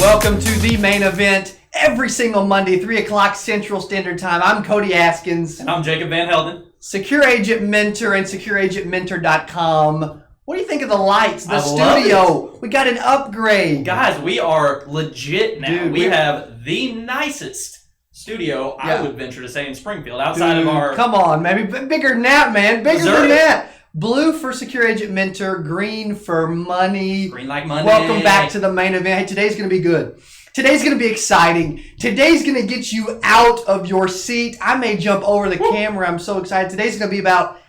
Welcome to the main event every single Monday, 3 o'clock Central Standard Time. I'm Cody Askins. And I'm Jacob Van Helden. Secure Agent Mentor and SecureAgentMentor.com. What do you think of the lights, the I studio? We got an upgrade. Guys, we are legit now. Dude, we have the nicest studio, Yeah. I would venture to say, in Springfield. Outside of our... Come on, maybe bigger than that, man. Bigger Missouri. than that. Blue for Secure Agent Mentor, green for money. Green like money. Welcome back to the main event. Hey, today's going to be good. Today's going to be exciting. Today's going to get you out of your seat. I may jump over the camera. I'm so excited. Today's going to be about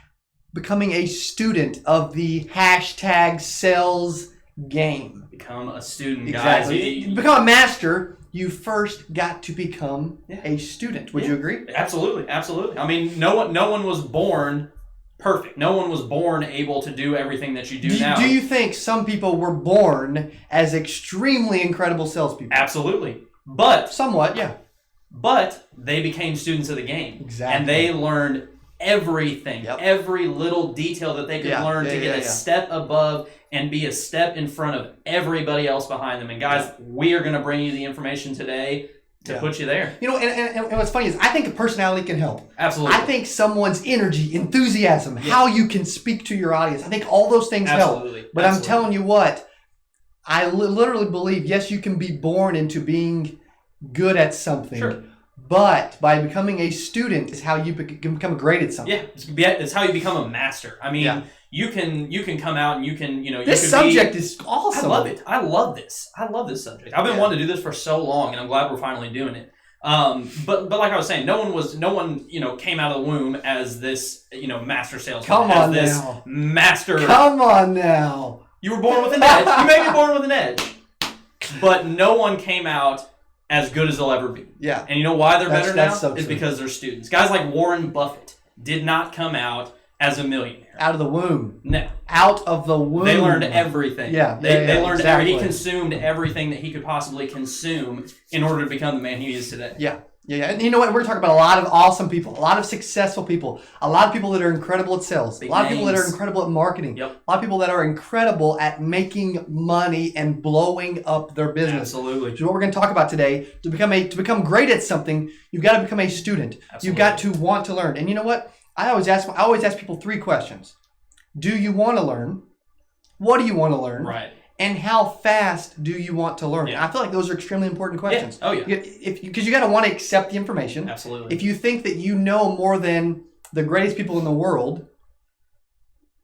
becoming a student of the hashtag sales game. Become a student, Exactly. guys. Become a master. You first got to become a student. Would you agree? Absolutely, absolutely. I mean, no one was born perfect. No one was born able to do everything that you do now. Do you think some people were born as extremely incredible salespeople? Absolutely. But Somewhat, yeah. But they became students of the game. Exactly. And they learned everything, Yep. every little detail that they could learn to get a step above and be a step in front of everybody else behind them. And guys, we are going to bring you the information today to put you there. You know, and what's funny is I think a personality can help. Absolutely. I think someone's energy, enthusiasm, how you can speak to your audience, I think all those things help. But I'm telling you what, I literally believe, yes, you can be born into being good at something. Sure. But by becoming a student is how you can become great at something. Yeah, it's how you become a master. I mean, you can come out and you can, This subject is awesome. I love it. I love this subject. I've been wanting to do this for so long, and I'm glad we're finally doing it. But like I was saying, no one came out of the womb as this master salesman. Come on this now. Master. Come on now. You were born with an edge. You may be born with an edge, but no one came out as good as they'll ever be. Yeah. And you know why they're better now? So is true. because they're students. Guys like Warren Buffett did not come out as a millionaire. Out of the womb. No. Out of the womb. They learned everything. They learned exactly. He consumed everything that he could possibly consume in order to become the man he is today. Yeah. And you know what? We're talking about a lot of awesome people, a lot of successful people, a lot of people that are incredible at sales, a lot of people that are incredible at marketing, a lot of people that are incredible at making money and blowing up their business. Absolutely. Which is what we're going to talk about today. To become great at something, you've got to become a student. Absolutely. You've got to want to learn. And you know what? I always ask people 3 questions. Do you want to learn? What do you want to learn? Right. And how fast do you want to learn? Yeah. I feel like those are extremely important questions. Yeah. Oh, yeah. Because you got to want to accept the information. Absolutely. If you think that you know more than the greatest people in the world,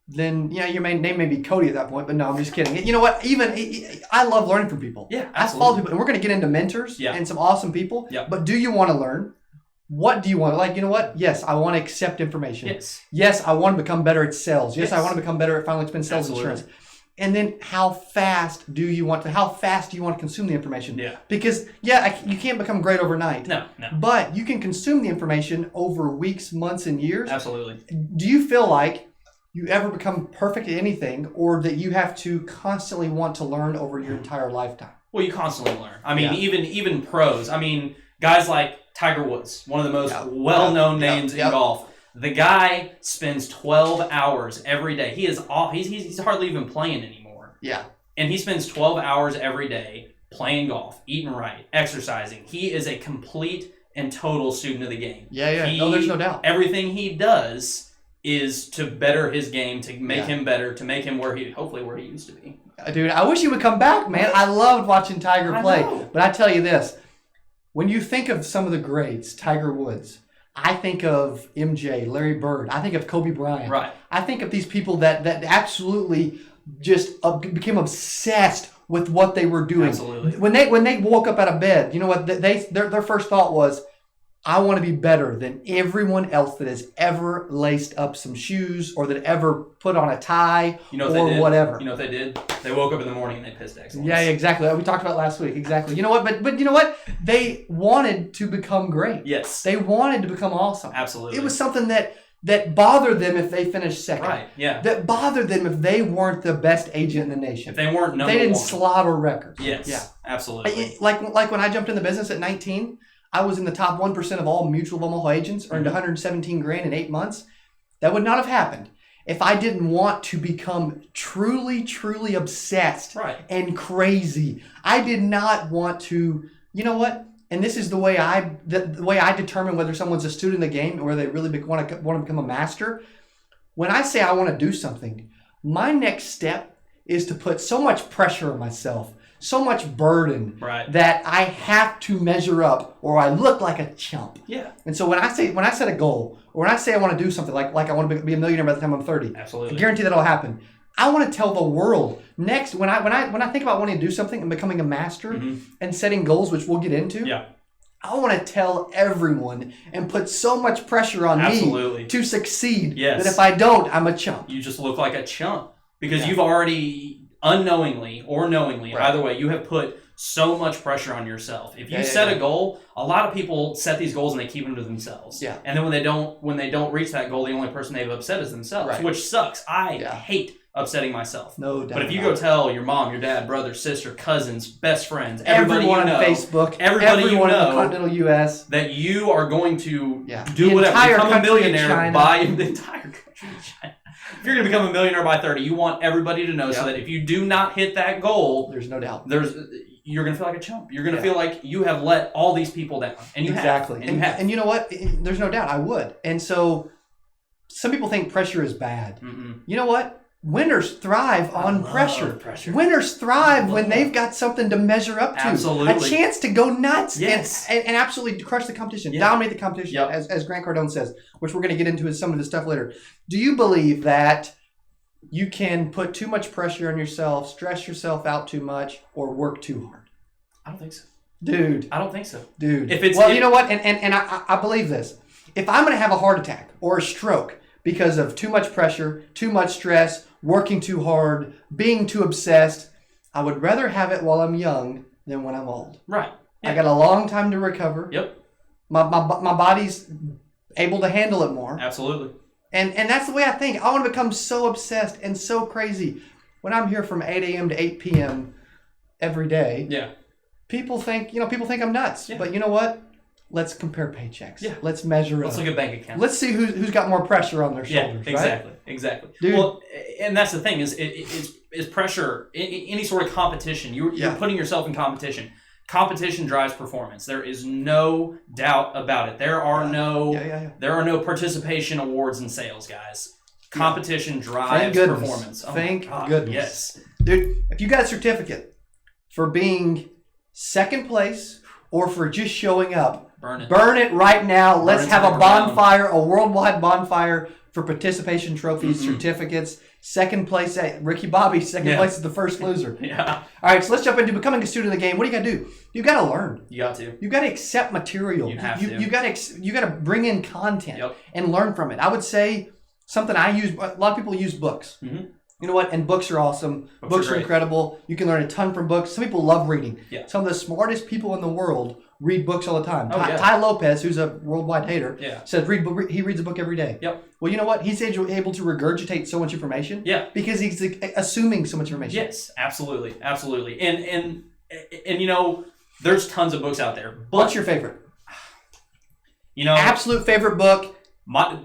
then your name may be Cody at that point. But no, I'm just kidding. You know what? I love learning from people. Yeah, I follow people, and we're going to get into mentors and some awesome people. Yeah. But do you want to learn? What do you want? Like, you know what? Yes, I want to accept information. Yes, I want to become better at sales. Yes, I want to become better at final expense sales insurance. And then how fast do you want to consume the information? Yeah. Because, you can't become great overnight. No. But you can consume the information over weeks, months, and years. Absolutely. Do you feel like you ever become perfect at anything, or that you have to constantly want to learn over your entire lifetime? Well, you constantly learn. I mean, even pros. I mean, guys like Tiger Woods, one of the most well-known names in golf. The guy spends 12 hours every day. He is off. He's hardly even playing anymore. Yeah. And he spends 12 hours every day playing golf, eating right, exercising. He is a complete and total student of the game. Yeah. No, there's no doubt. Everything he does is to better his game, to make him better, to make him hopefully where he used to be. Dude, I wish he would come back, man. I loved watching Tiger play. But I tell you this, when you think of some of the greats, Tiger Woods, I think of MJ, Larry Bird. I think of Kobe Bryant. Right. I think of these people that absolutely just became obsessed with what they were doing. Absolutely. When they woke up out of bed, you know what? Their first thought was, I want to be better than everyone else that has ever laced up some shoes or that ever put on a tie or whatever. You know what they did? They woke up in the morning and they pissed excellence. Yeah, exactly. We talked about last week. Exactly. You know what? But you know what? They wanted to become great. Yes. They wanted to become awesome. Absolutely. It was something that bothered them if they finished second. Right, yeah. That bothered them if they weren't the best agent in the nation. If they weren't number one. They didn't slaughter records. Yes, yeah. Absolutely. Like when I jumped in the business at 19, I was in the top 1% of all Mutual of Omaha agents, earned $117,000 in 8 months. That would not have happened if I didn't want to become truly, truly obsessed and crazy. I did not want to, you know what? And this is the way I determine whether someone's a student in the game or whether they really want to become a master. When I say I want to do something, my next step is to put so much pressure on myself, so much burden that I have to measure up or I look like a chump. Yeah. And so when I set a goal or when I say I want to do something like I want to be a millionaire by the time I'm 30, absolutely, I guarantee that'll happen. I want to tell the world next when I think about wanting to do something and becoming a master and setting goals, which we'll get into. Yeah. I want to tell everyone and put so much pressure on me to succeed that if I don't, I'm a chump. You just look like a chump because you've already unknowingly or knowingly, either way, you have put so much pressure on yourself. If you set a goal, a lot of people set these goals and they keep them to themselves. Yeah. And then when they don't reach that goal, the only person they've upset is themselves, which sucks. I hate upsetting myself. No doubt. But if you go tell your mom, your dad, brother, sister, cousins, best friends, everyone on Facebook, everybody everyone you know, in the continental U.S. that you are going to do whatever, become a millionaire by the entire country of China. If you're going to become a millionaire by 30, you want everybody to know so that if you do not hit that goal, there's no doubt. You're going to feel like a chump. You're going to feel like you have let all these people down. And you have. And you know what? There's no doubt I would. And so some people think pressure is bad. You know what? Winners thrive on pressure. Winners thrive when they've got something to measure up to. Absolutely. A chance to go nuts and absolutely crush the competition, dominate the competition, as Grant Cardone says, which we're going to get into some of his stuff later. Do you believe that you can put too much pressure on yourself, stress yourself out too much, or work too hard? I don't think so. Dude. I don't think so. Dude. You know what? And I believe this. If I'm going to have a heart attack or a stroke because of too much pressure, too much stress, working too hard, being too obsessed, I would rather have it while I'm young than when I'm old. Right. Yeah. I got a long time to recover. Yep. My body's able to handle it more. Absolutely. And that's the way I think. I want to become so obsessed and so crazy. When I'm here from 8 a.m. to 8 p.m. every day, people think I'm nuts. Yeah. But you know what? Let's compare paychecks. Yeah. Let's measure Let's look at bank accounts. Let's see who's got more pressure on their shoulders. Exactly. Right? Exactly. Dude. Well, and that's the thing is pressure. Any sort of competition. You're putting yourself in competition. Competition drives performance. There is no doubt about it. There are no participation awards in sales, guys. Competition drives performance. Thank goodness. Yes. Dude, if you got a certificate for being second place or for just showing up, burn it right now. Let's have a bonfire, a worldwide bonfire for participation trophies, certificates. Second place, Ricky Bobby, second place is the first loser. Yeah. All right, so let's jump into becoming a student of the game. What do you got to do? You got to learn. You got to. You got to accept material. You have to. You got to bring in content and learn from it. I would say something I use. A lot of people use books. You know what? And books are awesome. Books are incredible. You can learn a ton from books. Some people love reading. Yeah. Some of the smartest people in the world read books all the time. Ty Lopez, who's a worldwide hater, says he reads a book every day. Yep. Well, you know what? He's able to regurgitate so much information. Yeah. Because he's assuming so much information. Yes, absolutely, absolutely. And you know, there's tons of books out there. But, what's your favorite? You know, absolute favorite book. My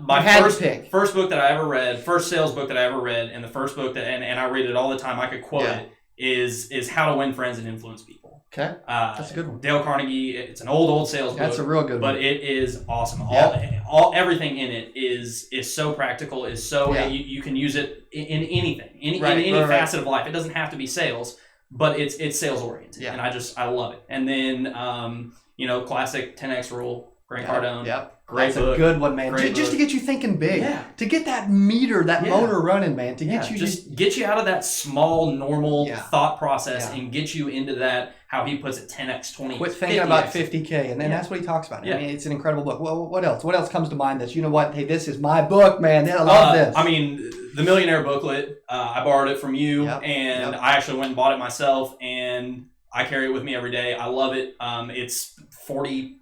first book that I ever read, first sales book that I ever read, and the first book that and I read it all the time. I could quote it. Is How to Win Friends and Influence People. Okay, that's a good one. Dale Carnegie. It's an old sales book. That's a real good one. But it is awesome. Everything in it is so practical. Is so you can use it in anything, in any facet of life. It doesn't have to be sales, but it's sales oriented, and I love it. And then you know, classic 10X rule. Grant Cardone. Yep. That's a good one, man. Just to get you thinking big. Yeah. To get that motor running, man. To get you get you out of that small, normal thought process and get you into that, how he puts it, 10X, 20X. Quit thinking about 50K. And then that's what he talks about. Yeah. I mean, it's an incredible book. Well, what else? What else comes to mind that's, you know what? Hey, this is my book, man. I love this. I mean, the Millionaire booklet, I borrowed it from you, and I actually went and bought it myself, and I carry it with me every day. I love it. It's 48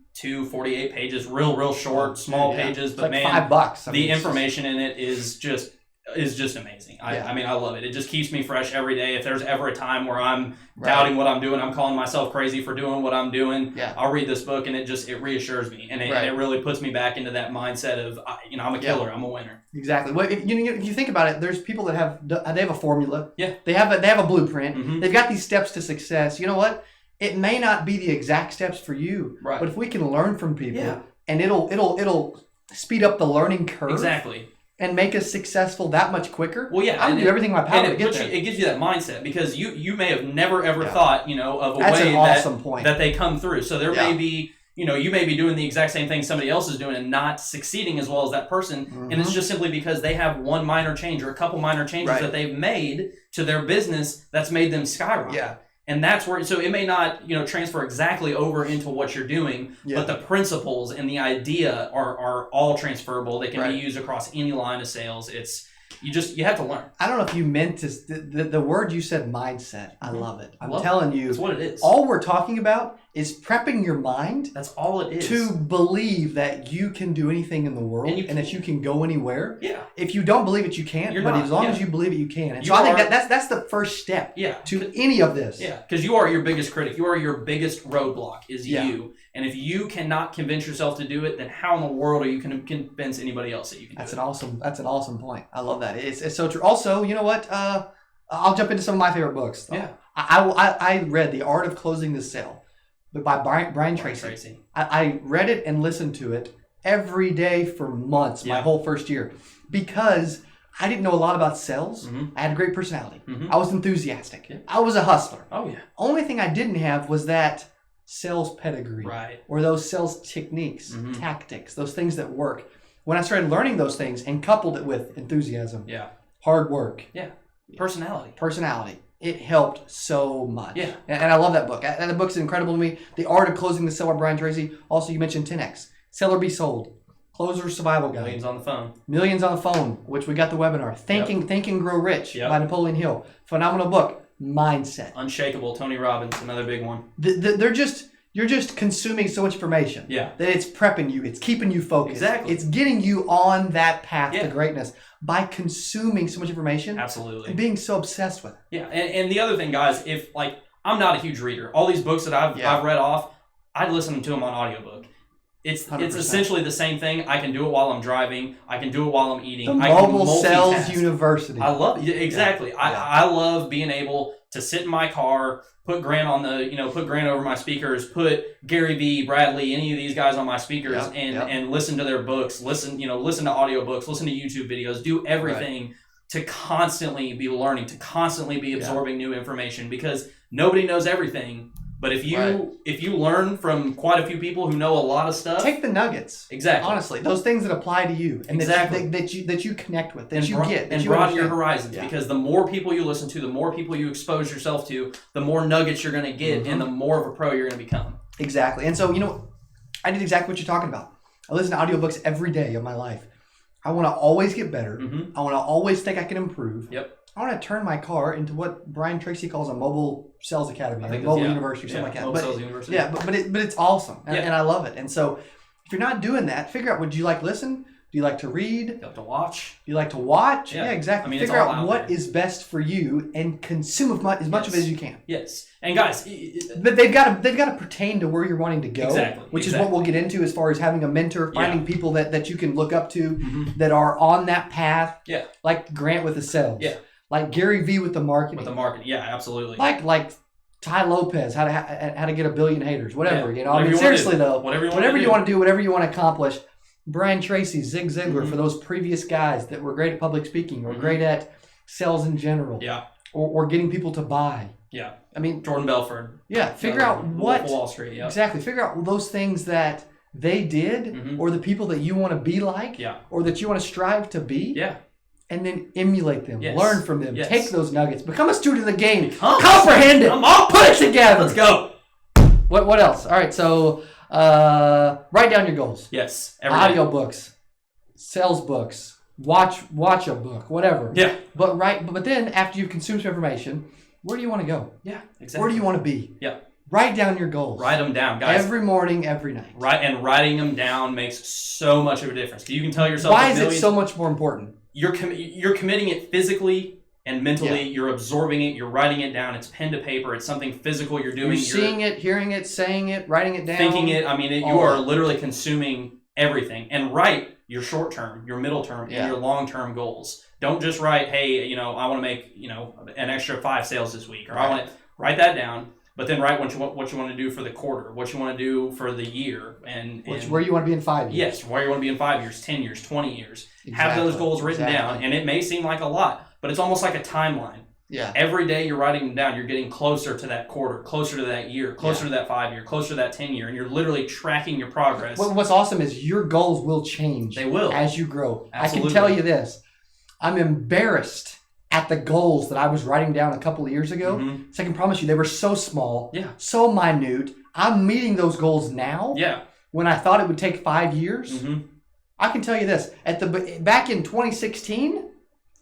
pages, real short, small pages, but like man, $5. The information in it is just is just amazing. Yeah. I mean, I love it. It just keeps me fresh every day. If there's ever a time where I'm doubting what I'm doing, I'm calling myself crazy for doing what I'm doing, I'll read this book and it reassures me. And it really puts me back into that mindset of, I'm a killer. I'm a winner. Exactly. Well, if you think about it, there's people that they have a formula. Yeah. They have a blueprint. They've got these steps to success. You know what? It may not be the exact steps for you, but if we can learn from people, and it'll speed up the learning curve. Exactly. And make us successful that much quicker. Well, yeah, I'll do everything in my power to get there. It gives you that mindset because you may have never ever thought of a That's way an awesome point. that they come through. So there may be you may be doing the exact same thing somebody else is doing and not succeeding as well as that person, and it's just simply because they have one minor change or a couple minor changes that they've made to their business that's made them skyrocket. Yeah. And that's where, so it may not, transfer exactly over into what you're doing, but the principles and the idea are all transferable. They can be used across any line of sales. You have to learn. I don't know if you meant to, the word you said, mindset. I love it. I'm telling you. That's what it is. All we're talking about is prepping your mind. That's all it is. To believe that you can do anything in the world and that you can go anywhere. Yeah. If you don't believe it, you can't. As long as you believe it, you can. And so I think that's the first step to any of this. Yeah, because you are your biggest critic. You are your biggest roadblock is you. And if you cannot convince yourself to do it, then how in the world are you going to convince anybody else that you can do it? That's an awesome point. I love that. It's so true. Also, you know what? I'll jump into some of my favorite books. Yeah. I read The Art of Closing the Sale by Brian Tracy. I read it and listened to it every day for months, my whole first year, because I didn't know a lot about sales. I had a great personality. I was enthusiastic. Yeah. I was a hustler. Oh, yeah. Only thing I didn't have was that sales pedigree, or those sales techniques, tactics, those things that work. When I started learning those things and coupled it with enthusiasm, hard work, personality, it helped so much. Yeah. And I love that book. And the book's incredible to me. The Art of Closing the Sale by Brian Tracy. Also, you mentioned 10X. Sell or Be Sold. Closer Survival Guide. Millions on the Phone, which we got the webinar. Think and Grow Rich by Napoleon Hill. Phenomenal book. Mindset. Unshakable, Tony Robbins, another big one. You're just consuming so much information. Yeah. That it's prepping you. It's keeping you focused. Exactly. It's getting you on that path to greatness by consuming so much information. Absolutely. And being so obsessed with it. Yeah. And the other thing, guys, if I'm not a huge reader. All these books that I've read off, I'd listen to them on audiobook. It's 100%. essentially the same thing. I can do it while I'm driving. I can do it while I'm eating. The Mobile Sales University. I love it. Exactly. Yeah. I love being able to sit in my car, put Grant on put Grant over my speakers, put Gary Vee, Bradley, any of these guys on my speakers, and listen to their books, listen to audiobooks, listen to YouTube videos, do everything to constantly be learning, to constantly be absorbing new information, because nobody knows everything. But if you learn from quite a few people who know a lot of stuff, take the nuggets. Exactly. Honestly, those things that apply to you and that you connect with, that you get, and broaden your horizons. Because the more people you listen to, the more people you expose yourself to, the more nuggets you're going to get, and the more of a pro you're going to become. Exactly. And so I did exactly what you're talking about. I listen to audiobooks every day of my life. I want to always get better. I want to always think I can improve. Yep. I want to turn my car into what Brian Tracy calls a mobile sales academy, or mobile university, or something like that. Mobile sales university. Yeah, but it's awesome, and I love it. And so, if you're not doing that, figure out, would you like to listen? Do you like to read? You like to watch? Do you like to watch? Yeah, exactly. I mean, figure out what is best for you and consume as much of it as you can. Yes, and guys, but they've got to pertain to where you're wanting to go. Exactly. Which is what we'll get into as far as having a mentor, finding people that you can look up to that are on that path. Yeah. Like Grant with the sales. Yeah. Like Gary Vee with the marketing. Yeah, absolutely. Like Ty Lopez, how to get 1 billion haters, whatever. Yeah. I mean, seriously though, whatever you want to do, whatever you want to accomplish. Brian Tracy, Zig Ziglar, for those previous guys that were great at public speaking or great at sales in general. Yeah. Or getting people to buy. Yeah. I mean, Jordan Belford. Yeah. Figure out what Wall Street. Yeah. Exactly. Figure out those things that they did, or the people that you want to be like, or that you want to strive to be. Yeah. And then emulate them, learn from them, Yes. take those nuggets, become a student of the game, comprehend it, put it together. Let's go. What else? All right, so write down your goals. Yes. Audio books, sales books, watch a book, whatever. Yeah. But then after you've consumed some information, where do you want to go? Yeah, exactly. Where do you want to be? Yeah. Write down your goals. Write them down, guys. Every morning, every night. And writing them down makes so much of a difference. You can tell yourself. Why is it so much more important? you're committing it physically and mentally. Yeah. You're absorbing it. You're writing it down. It's pen to paper. It's something physical you're doing. You're seeing it, hearing it, saying it, writing it down. Thinking it. I mean, you are literally consuming everything. And write your short term, your middle term, and your long term goals. Don't just write, hey, you know, I want to make, you know, an extra 5 sales this week, or I want to write that down. But then write what you want to do for the quarter, what you want to do for the year, and where you want to be in 5 years. Yes, where you want to be in 5 years, 10 years, 20 years. Exactly. Have those goals written down, and it may seem like a lot, but it's almost like a timeline. Yeah. Every day you're writing them down, you're getting closer to that quarter, closer to that year, closer to that 5 year, closer to that 10 year, and you're literally tracking your progress. What's awesome is your goals will change. They will. As you grow. Absolutely. I can tell you this. I'm embarrassed at the goals that I was writing down a couple of years ago. Mm-hmm. So I can promise you they were so small, yeah, so minute. I'm meeting those goals now. Yeah. When I thought it would take 5 years. Mm-hmm. I can tell you this. Back in 2016,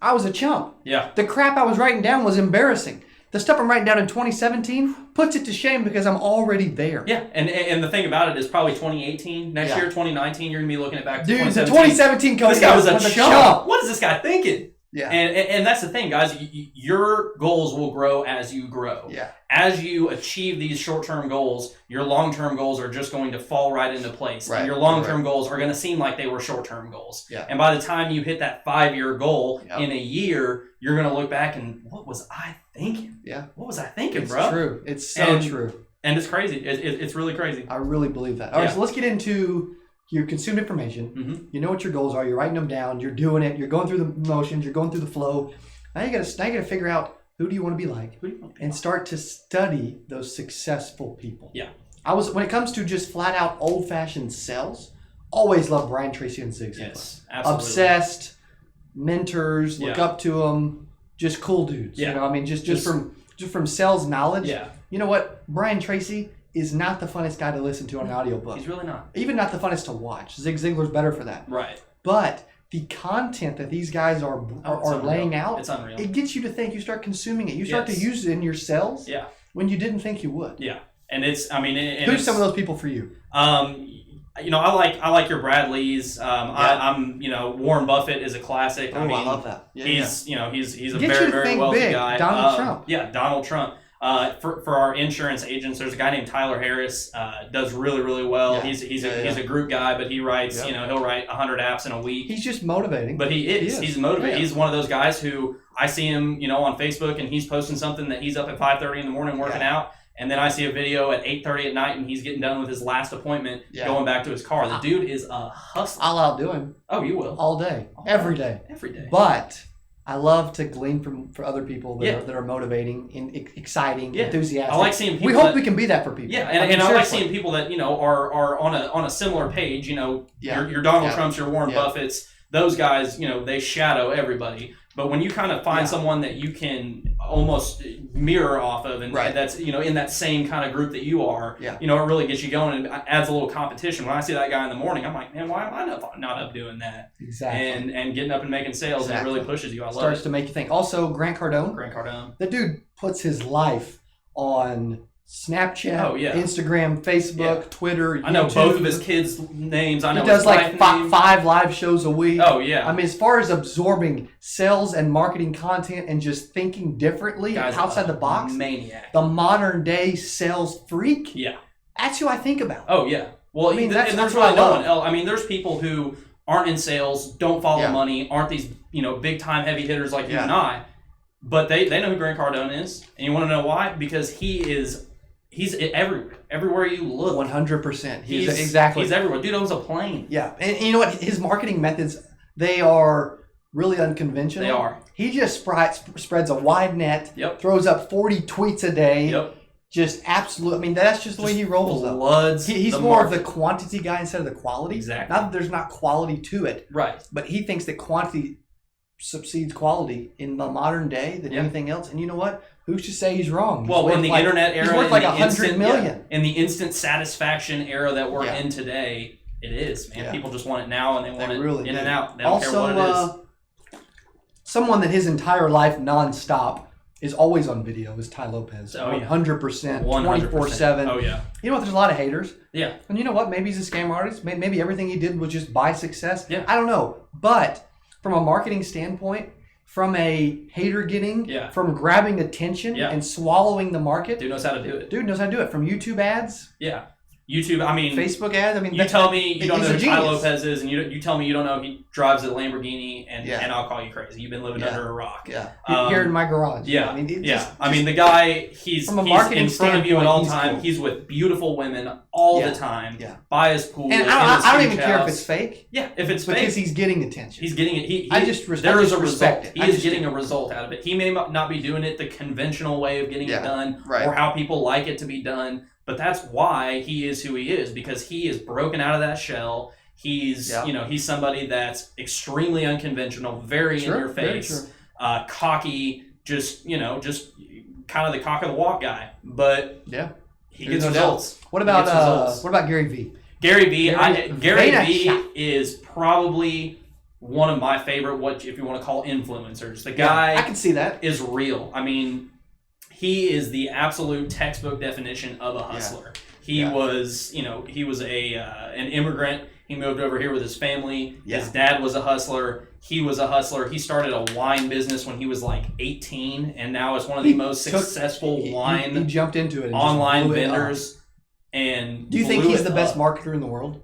I was a chump. Yeah. The crap I was writing down was embarrassing. The stuff I'm writing down in 2017 puts it to shame because I'm already there. Yeah, and the thing about it is probably 2018, next year, 2019, you're going to be looking at back to 2017. The 2017 Cody This guy was a a chump. What is this guy thinking? Yeah. And that's the thing, guys. Your goals will grow as you grow. Yeah. As you achieve these short-term goals, your long-term goals are just going to fall right into place. Right. And your long-term goals are going to seem like they were short-term goals. Yeah. And by the time you hit that 5-year goal in a year, you're going to look back and, what was I thinking? Yeah. What was I thinking, it's bro? It's true. It's so true. And it's crazy. It's really crazy. I really believe that. All right, so let's get into your consumed information. Mm-hmm. You know what your goals are. You're writing them down. You're doing it. You're going through the motions. You're going through the flow. Now you got to figure out who do you want to be like, and start to study those successful people. Yeah. When it comes to just flat out old fashioned sales, always love Brian Tracy and Zig Ziglar. Yes, absolutely. Obsessed, mentors, look up to them, just cool dudes. Yeah. You know, I mean, just from sales knowledge. Yeah. You know what? Brian Tracy is not the funnest guy to listen to on an audiobook. He's really not. Even not the funnest to watch. Zig Ziglar's better for that. Right. But the content that these guys are laying out, it's unreal. It gets you to think. You start consuming it. You start to use it in your sales. Yeah. When you didn't think you would. Yeah. And it's, I mean, who's some of those people for you? You know, I like your Brad Lees. I'm, you know, Warren Buffett is a classic. I love that. Yeah, he's you know, he's a Get very, very wealthy big. guy. Donald Trump. Yeah, Donald Trump. For our insurance agents, there's a guy named Tyler Harris. Does really, really well. Yeah. He's a group guy, but he writes. You know, he'll write 100 apps in a week. He's just motivating. But he's motivating. Yeah. He's one of those guys who I see him, you know, on Facebook, and he's posting something that he's up at 5:30 in the morning working out. And then I see a video at 8:30 at night, and he's getting done with his last appointment, going back to his car. The dude is a hustler. I'll outdo him. Oh, you will. All day. Every day. Every day. But I love to glean from other people that are motivating, and exciting, enthusiastic. I like seeing people. We hope we can be that for people. Yeah, and I like seeing people that, you know, are on a similar page. You know, your Donald Trumps, your Warren Buffetts. Those guys, you know, they shadow everybody. But when you kind of find someone that you can almost mirror off of, and that's, you know, in that same kind of group that you are, you know, it really gets you going and adds a little competition. When I see that guy in the morning, I'm like, man, why am I not up doing that? Exactly. And getting up and making sales, and it really pushes you. I love it. Starts to make you think. Also, Grant Cardone. The dude puts his life on Snapchat, Instagram, Facebook, Twitter, YouTube. I know both of his kids' names. I know he does his like five live shows a week. Oh, yeah. I mean, as far as absorbing sales and marketing content and just thinking differently outside the box, maniac. The modern day sales freak. Yeah. That's who I think about. Oh, yeah. Well, I mean, there's really no one else. I mean, there's people who aren't in sales, don't follow money, aren't these, you know, big time heavy hitters like you and I, but they know who Grant Cardone is. And you want to know why? Because he's everywhere. Everywhere you look. 100%. He's everywhere. Dude owns a plane. Yeah. And you know what? His marketing methods, they are really unconventional. They are. He just spreads a wide net, throws up 40 tweets a day. Just absolute. I mean, that's just the way he rolls. He's more of the quantity guy instead of the quality. Exactly. Not that there's not quality to it. Right. But he thinks that quantity subsedes quality in the modern day than anything else. And you know what? Who's to say he's wrong? Well, in the internet era, he's worth like $100 million. In the instant satisfaction era that we're in today, it is, man. Yeah. People just want it now, and they want it really in and out. They don't care what it is. Someone that his entire life nonstop is always on video is Ty Lopez. 100%, 24/7. Oh, yeah. You know what? There's a lot of haters. Yeah. And you know what? Maybe he's a scam artist. Maybe everything he did was just by success. Yeah. I don't know. But from a marketing standpoint, from a hater getting, from grabbing attention and swallowing the market. Dude knows how to do it. Dude knows how to do it. From YouTube ads. Yeah. YouTube, I mean... Facebook ads, I mean... You tell me you don't know who Tai Lopez is, and you tell me you don't know he drives a Lamborghini, and I'll call you crazy. You've been living under a rock. Yeah. Here in my garage. Yeah. I mean, the guy, he's in front of you at all time. Cool. He's with beautiful women all the time. Yeah. By his pool. And I don't even care if it's fake. Yeah, if it's fake. Because he's getting attention. He's getting it. I just respect it. He is getting a result out of it. He may not be doing it the conventional way of getting it done, or how people like it to be done. But that's why he is who he is, because he is broken out of that shell. He's, he's somebody that's extremely unconventional, very in your face, cocky, just kind of the cock of the walk guy. But he gets results. What about Gary Vee? Gary Vee is probably one of my favorite, if you want to call influencers. The guy, I can see that, is real. I mean, he is the absolute textbook definition of a hustler. He was, he was an immigrant. He moved over here with his family. His dad was a hustler. He was a hustler. He started a wine business when he was like 18, and now is one of the most successful wine he jumped into it online vendors. And do you think he's the best marketer in the world?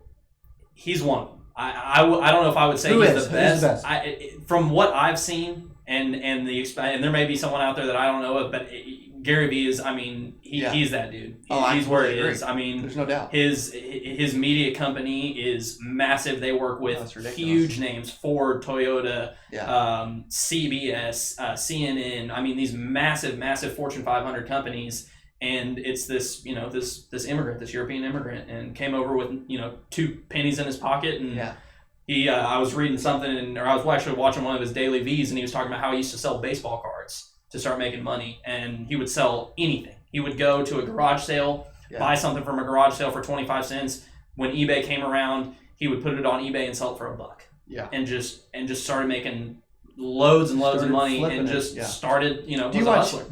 He's one. I don't know if I would say he's the best. From what I've seen, and there may be someone out there that I don't know of, but Gary Vee is, I mean, he's that dude. He's where he is. I mean, there's no doubt. His media company is massive. They work with huge names: Ford, Toyota, CBS, CNN. I mean, these massive Fortune 500 companies. And it's this, this immigrant, this European immigrant, and came over with, 2 pennies in his pocket. And he, I was reading something, or I was actually watching one of his daily V's, and he was talking about how he used to sell baseball cards to start making money. And he would sell anything. He would go to a garage sale, buy something from a garage sale for 25 cents. When eBay came around, he would put it on eBay and sell it for $1. Yeah. And just started making loads and loads of money, and just started, Do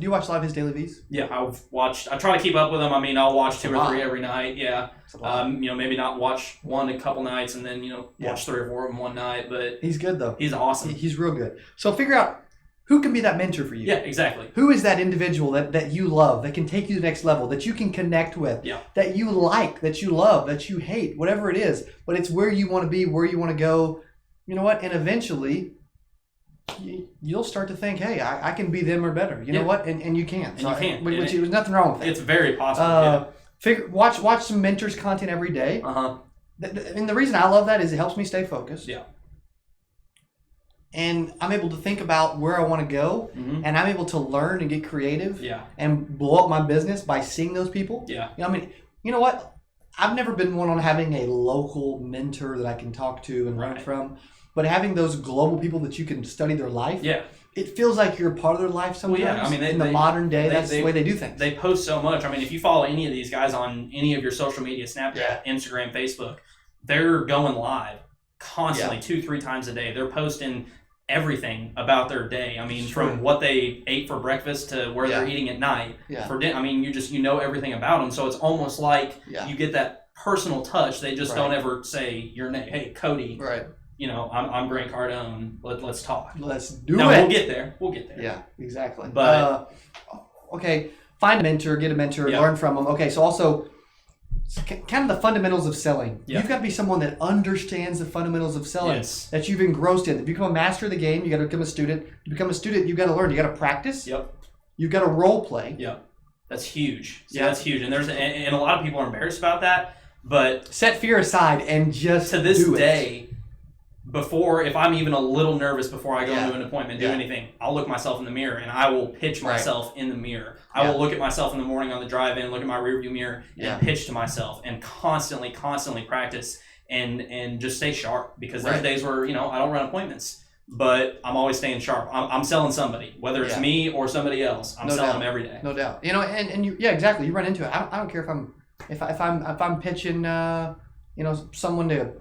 you watch live his daily V's? Yeah, I try to keep up with them. I mean, I'll watch 2 or 3 every night. Yeah. Maybe not watch one a couple nights and then, watch 3 or 4 of them one night, but he's good though. He's awesome. He's real good. So figure out who can be that mentor for you. Yeah, exactly. Who is that individual that you love, that can take you to the next level, that you can connect with, that you like, that you love, that you hate, whatever it is, but it's where you want to be, where you want to go. You know what? And eventually you'll start to think, hey, I can be them or better. You know what? And you can. So you can. Which there's nothing wrong with that. It's very possible. Watch some mentors content every day. And the reason I love that is it helps me stay focused. Yeah. And I'm able to think about where I want to go, and I'm able to learn and get creative, and blow up my business by seeing those people. Yeah. I mean, you know what? I've never been one on having a local mentor that I can talk to and learn from, but having those global people that you can study their life. Yeah. It feels like you're a part of their life sometimes. Well, yeah. I mean, in the modern day, that's the way they do things. They post so much. I mean, if you follow any of these guys on any of your social media, Snapchat, Instagram, Facebook, they're going live constantly 2-3 times a day. They're posting everything about their day. I mean, from what they ate for breakfast to where they're eating at night for dinner. I mean, you know everything about them. So it's almost like you get that personal touch. They just don't ever say your name. Hey, Cody. Right. I'm Grant Cardone. Let's talk. Let's do it. We'll get there. Yeah, exactly. But okay, find a mentor, get a mentor, learn from them. Okay, so also kind of the fundamentals of selling. You've got to be someone that understands the fundamentals of selling, that you've engrossed in. If you become a master of the game, you got to become a student. To become a student, you've got to learn. You got to practice. Yep. You've got to role play. Yep. That's huge. That's huge. And and a lot of people are embarrassed about that. But set fear aside and just to this day, if I'm even a little nervous before I go into an appointment, do anything, I'll look myself in the mirror and I will pitch myself in the mirror. I will look at myself in the morning on the drive-in, look at my rearview mirror, and pitch to myself, and constantly practice and just stay sharp, because there's days where I don't run appointments, but I'm always staying sharp. I'm selling somebody, whether it's me or somebody else. I'm selling them every day. No doubt. And you exactly. You run into it. I don't care if I'm pitching someone to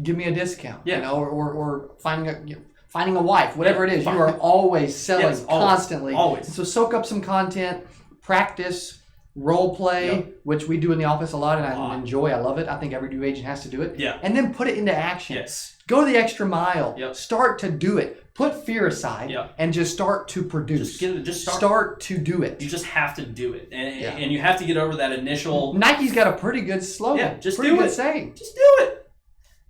give me a discount, or finding a wife, whatever it is. You are always selling constantly. Always. So soak up some content, practice, role play, Yep. which we do in the office a lot, and A lot. I enjoy. I love it. I think every new agent has to do it. Yeah. And then put it into action. Yes. Go the extra mile. Yep. Start to do it. Put fear aside Yep. and just start to produce. Just start to do it. You just have to do it, and you have to get over that initial. Nike's got a pretty good slogan. Yeah, just pretty do good it. saying. Just do it.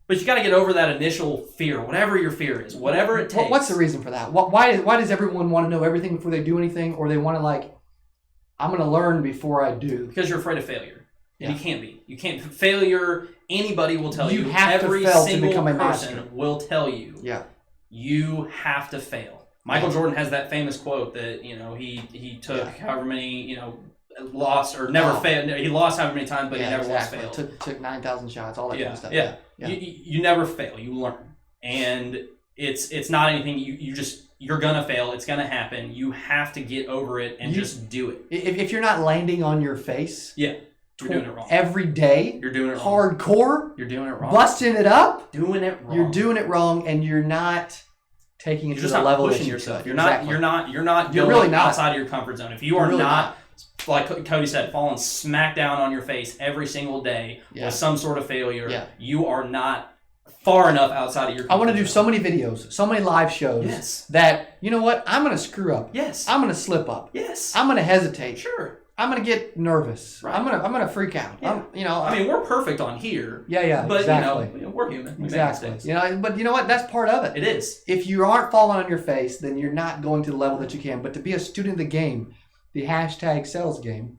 But you got to get over that initial fear, whatever your fear is, whatever it takes. What's the reason for that? Why does everyone want to know everything before they do anything, or they want to I'm going to learn before I do? Because you're afraid of failure. And Yeah. you can't be. You can't. Failure, anybody will tell you. You have to every fail to single become a person master. will tell you. Yeah. You have to fail. Michael Jordan has that famous quote that, he took however many, lost or never failed. He lost however many times, but he never once failed. Took 9,000 shots, all that kind of stuff. Yeah. Yeah. You never fail. You learn. And it's not anything you're gonna fail. It's gonna happen. You have to get over it and just do it. If you're not landing on your face, you're doing it wrong. Every day, You're doing it wrong. hardcore, You're doing it wrong. busting it up, Doing it wrong. you're doing it wrong, and you're not taking it You're to just the not level pushing that you yourself. could. You're Exactly. not You're going really not. outside of your comfort zone. If you are You're really not, like Cody said, falling smack down on your face every single day with some sort of failure, you are not far enough outside of your comfort I want to do so zone. many videos, so many live shows Yes. that, you know what, I'm going to screw up. Yes. I'm going to slip up. Yes. I'm going to hesitate. Sure. I'm going to get nervous. Right. I'm going to freak out. Yeah. I mean, we're perfect on here. Yeah, But exactly. we're human. We Exactly. make mistakes. But you know what? That's part of it. It is. If you aren't falling on your face, then you're not going to the level that you can. But to be a student of the game, the hashtag sales game,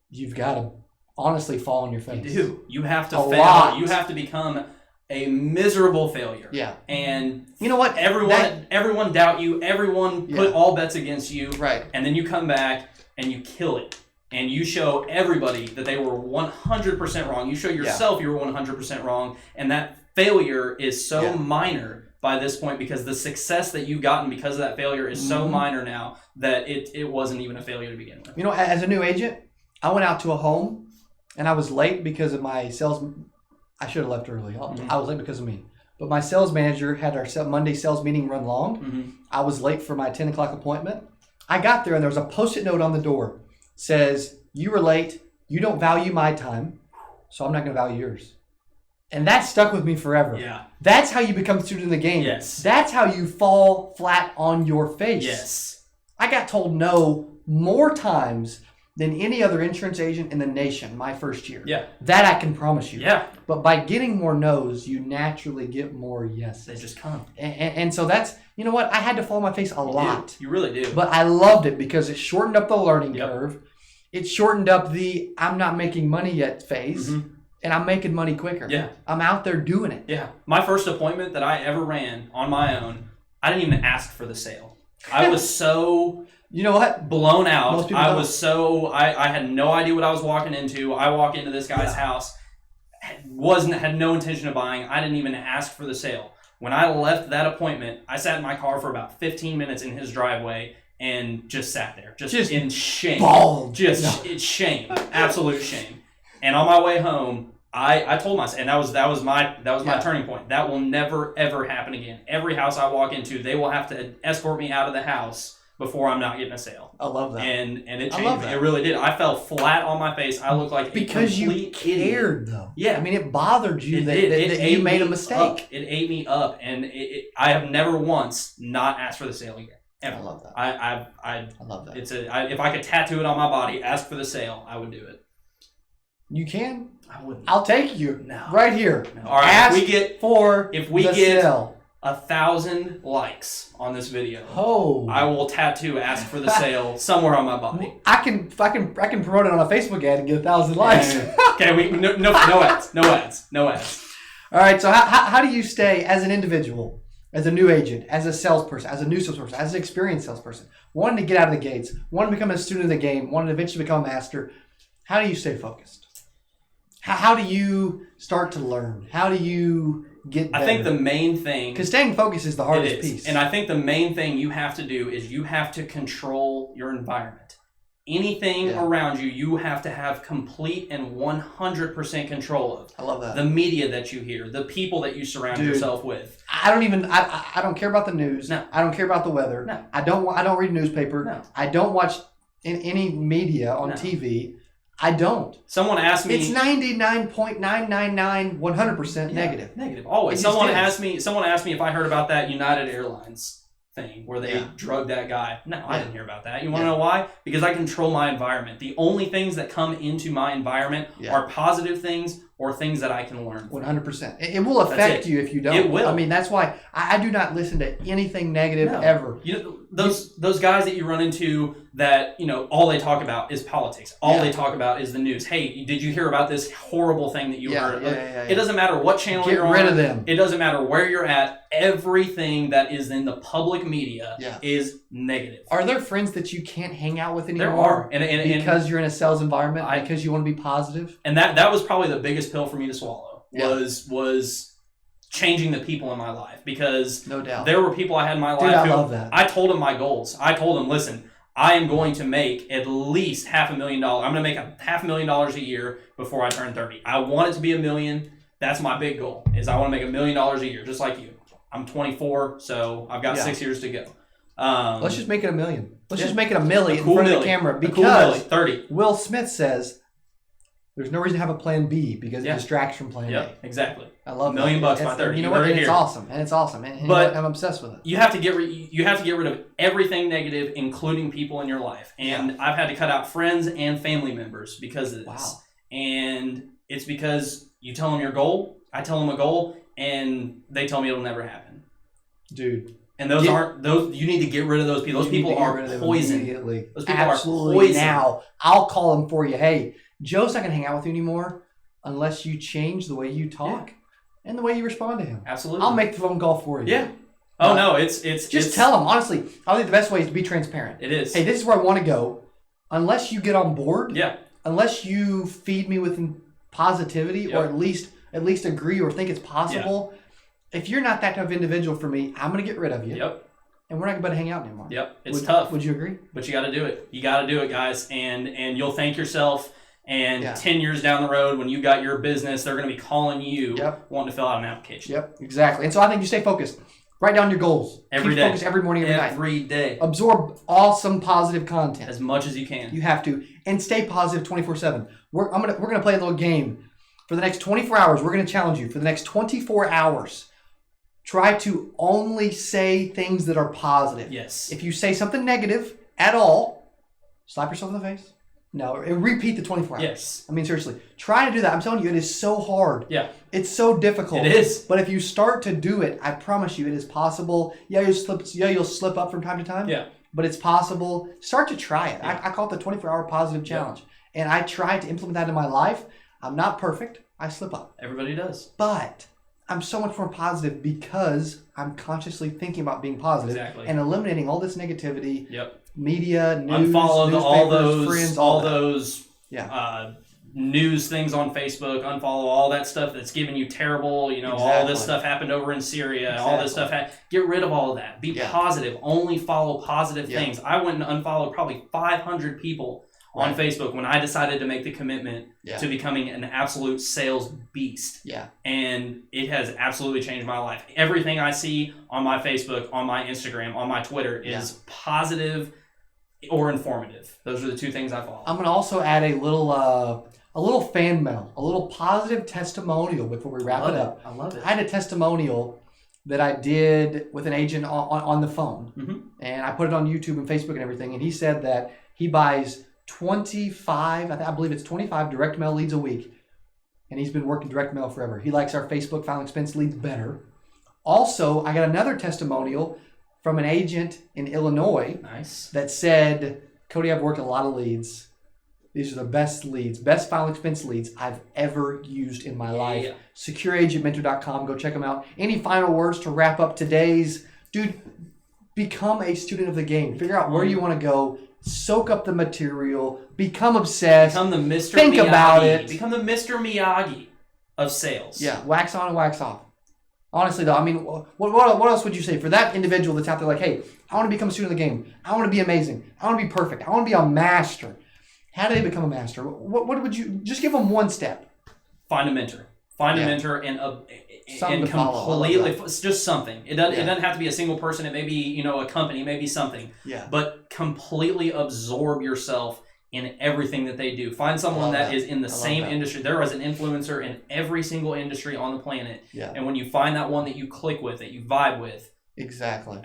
you've got to honestly fall on your face. You do. You have to A fail. lot. You have to become a miserable failure. Yeah. And you know what? Everyone doubt you. Everyone put all bets against you. Right. And then you come back and you kill it. And you show everybody that they were 100% wrong. You show yourself you were 100% wrong. And that failure is so minor by this point because the success that you've gotten because of that failure is so minor now that it wasn't even a failure to begin with. You know, as a new agent, I went out to a home and I was late because of my sales. I should have left early. I was late because of me. But my sales manager had our Monday sales meeting run long. Mm-hmm. I was late for my 10 o'clock appointment. I got there and there was a Post-it note on the door. Says, you were late. You don't value my time. So I'm not going to value yours. And that stuck with me forever. Yeah. That's how you become a student in the game. Yes. That's how you fall flat on your face. Yes. I got told no more times than any other insurance agent in the nation my first year. Yeah. That I can promise you. Yeah. But by getting more no's, you naturally get more yeses. They just come. And so that's, you know what? I had to fall on my face a lot. You really do. But I loved it because it shortened up the learning curve. It shortened up the I'm not making money yet phase. Mm-hmm. And I'm making money quicker. Yeah. I'm out there doing it. Yeah. My first appointment that I ever ran on my own, I didn't even ask for the sale. I was so... You know what? Blown out. Most people I don't. was so I had no idea what I was walking into. I walk into this guy's house, had no intention of buying. I didn't even ask for the sale. When I left that appointment, I sat in my car for about 15 minutes in his driveway and just sat there, just in shame. Bald. It's shame, absolute shame. And on my way home, I told myself, and that was my turning point. That will never ever happen again. Every house I walk into, they will have to escort me out of the house before I'm not getting a sale. I love that. And it changed me. It really did. I fell flat on my face. I looked like because a you cared, idiot. though. Yeah. I mean, it bothered you that you made a mistake. It ate me up, and I have never once not asked for the sale again. Ever. I love that. I love that. If I could tattoo it on my body, ask for the sale, I would do it. You can. I wouldn't. I'll take you. No. Right here. No. All right. Ask if we get sale. 1,000 likes on this video, I will tattoo "ask for the sale" somewhere on my body. I can promote it on a Facebook ad and get 1,000 likes. Okay, no ads. All right. So how do you stay as an individual, as a new agent, as a salesperson, as a new salesperson, as an experienced salesperson, wanting to get out of the gates, wanting to become a student of the game, wanting to eventually become a master? How do you stay focused? How do you start to learn? How do you get better? I think the main thing... Because staying focused is the hardest piece. And I think the main thing you have to do is you have to control your environment. Anything around you, you have to have complete and 100% control of. I love that. The media that you hear, the people that you surround yourself with. I don't care about the news. No. I don't care about the weather. No. I don't read newspaper. No. I don't watch in any media on TV. I don't. Someone asked me. It's 99.999 100% negative. Negative. Always. Someone asked me if I heard about that United Airlines thing where they drugged that guy. No, I didn't hear about that. You want to know why? Because I control my environment. The only things that come into my environment are positive things or things that I can learn. 100%. It will affect you if you don't. It will. I mean, that's why I do not listen to anything negative ever. You know, those guys that you run into that, you know, all they talk about is politics. All they talk about is the news. Hey, did you hear about this horrible thing that you heard? It doesn't matter what channel you're on. Get rid of them. It doesn't matter where you're at. Everything that is in the public media is negative. Are there friends that you can't hang out with anymore? There are. And because you're in a sales environment, because you want to be positive? And that was probably the biggest pill for me to swallow was changing the people in my life, because no doubt there were people I had in my life I love that. I told them my goals. I told them, listen, I am going to make at least $500,000. I'm going to make $500,000 a year before I turn 30. I want it to be $1 million. That's my big goal, is I want to make $1 million a year, just like you. I'm 24, so I've got 6 years to go. Let's just make it $1 million. Let's just make it $1 million in front of the camera, because 30. Will Smith says there's no reason to have a plan B because it distracts from plan A. Exactly. I love $1 million by 30. You know what? And it's awesome. And but I'm obsessed with it. You have to get rid of everything negative, including people in your life. And I've had to cut out friends and family members because of this. Wow. And it's because you tell them your goal, I tell them a goal, and they tell me it'll never happen. Dude. And those aren't those. You need to get rid of those people. Those people are poison. Those people are poison. Now, I'll call them for you. Hey, Joe's not gonna hang out with you anymore unless you change the way you talk and the way you respond to him. Absolutely. I'll make the phone call for you. Yeah. Oh no, it's just tell them honestly. I think the best way is to be transparent. It is. Hey, this is where I want to go. Unless you get on board. Yeah. Unless you feed me with positivity or at least agree or think it's possible. If you're not that type of individual for me, I'm going to get rid of you. Yep. And we're not going to hang out anymore. Yep. It's tough. Would you agree? But you got to do it. You got to do it, guys. And you'll thank yourself. And 10 years down the road, when you got your business, they're going to be calling you wanting to fill out an application. Yep. Exactly. And so I think you stay focused. Write down your goals. Every day. Focus every morning, every night. Every day. Absorb awesome positive content. As much as you can. You have to. And stay positive 24/7. We're gonna play a little game. For the next 24 hours, we're going to challenge you. For the next 24 hours, try to only say things that are positive. Yes. If you say something negative at all, slap yourself in the face. No, repeat the 24 hours. Yes. I mean, seriously. Try to do that. I'm telling you, it is so hard. Yeah. It's so difficult. It is. But if you start to do it, I promise you, it is possible. Yeah, you'll slip up from time to time. Yeah. But it's possible. Start to try it. Yeah. I call it the 24-hour positive challenge. Yeah. And I try to implement that in my life. I'm not perfect. I slip up. Everybody does. But I'm so much more positive because I'm consciously thinking about being positive and eliminating all this negativity. Yep. Media, news, unfollow all those friends, all those news things on Facebook. Unfollow all that stuff that's giving you terrible. You know, all this stuff happened over in Syria. All this stuff. Get rid of all of that. Be positive. Only follow positive things. I went and unfollowed probably 500 people on Facebook when I decided to make the commitment to becoming an absolute sales beast. Yeah. And it has absolutely changed my life. Everything I see on my Facebook, on my Instagram, on my Twitter is positive or informative. Those are the two things I follow. I'm going to also add a little fan mail, a little positive testimonial before we wrap it up. I love it. I had a testimonial that I did with an agent on the phone. And I put it on YouTube and Facebook and everything. And he said that he buys 25, I believe it's 25 direct mail leads a week. And he's been working direct mail forever. He likes our Facebook final expense leads better. Also, I got another testimonial from an agent in Illinois that said, Cody, I've worked a lot of leads. These are the best leads, best final expense leads I've ever used in my life. SecureAgentMentor.com. Go check them out. Any final words to wrap up today's? Dude, become a student of the game. Figure out where you want to go. Soak up the material. Become obsessed. Become the Mr. Think Miyagi. About it. Become the Mr. Miyagi of sales. Yeah, wax on and wax off. Honestly, though, I mean, what else would you say for that individual that's out there like, hey, I want to become a student of the game. I want to be amazing. I want to be perfect. I want to be a master. How do they become a master? What would you, just give them one step. Find a mentor. find a mentor and completely it's just something. It doesn't have to be a single person. It may be a company, it may be something. Yeah. But completely absorb yourself in everything that they do. Find someone that is in the same industry. There is an influencer in every single industry on the planet. Yeah. And when you find that one that you click with, that you vibe with, exactly.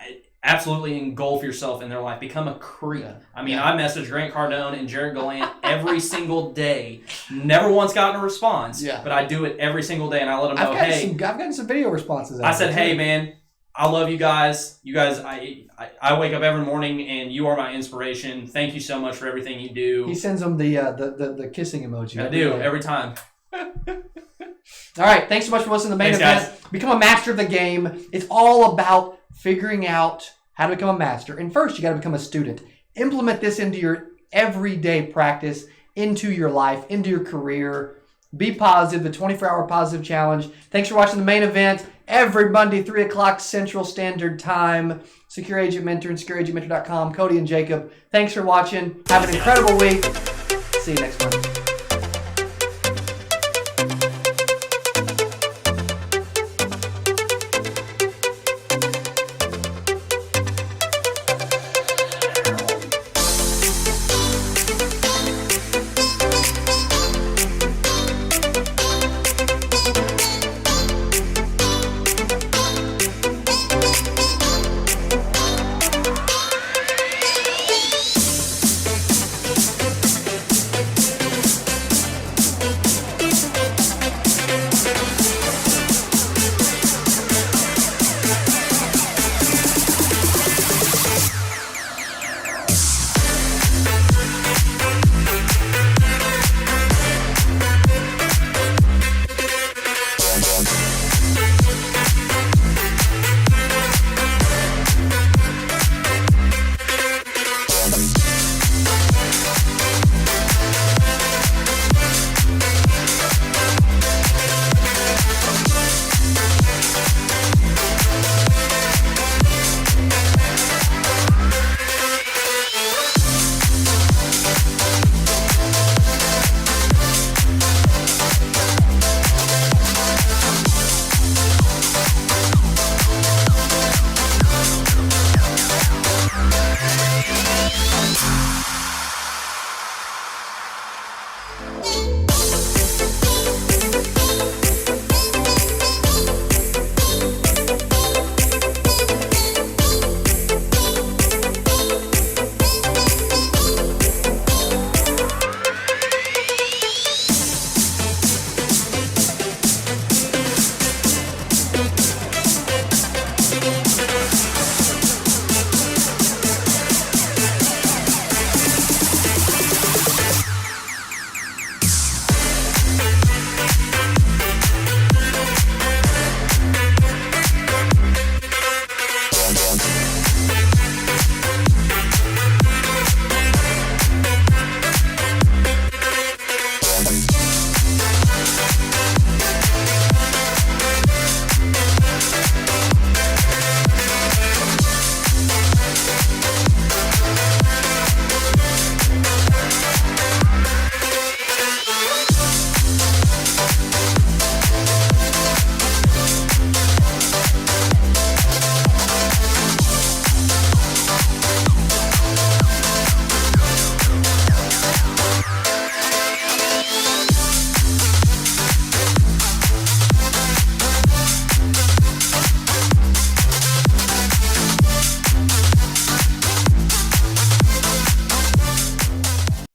Absolutely engulf yourself in their life. Become a creep. Yeah. I mean, yeah. I message Grant Cardone and Jared Gallant every single day. Never once gotten a response, but I do it every single day, and I let them know, I've gotten some video responses. I said, hey, man, I love you guys. You guys, I wake up every morning, and you are my inspiration. Thank you so much for everything you do. He sends them the kissing emoji. I do, every time. All right, thanks so much for listening to the main event. Guys. Become a master of the game. It's all about figuring out how to become a master. And first, you got to become a student. Implement this into your everyday practice, into your life, into your career. Be positive, the 24-hour positive challenge. Thanks for watching the main event every Monday, 3 o'clock Central Standard Time. Secure Agent Mentor and SecureAgentMentor.com. Cody and Jacob, thanks for watching. Have an incredible week. See you next Monday.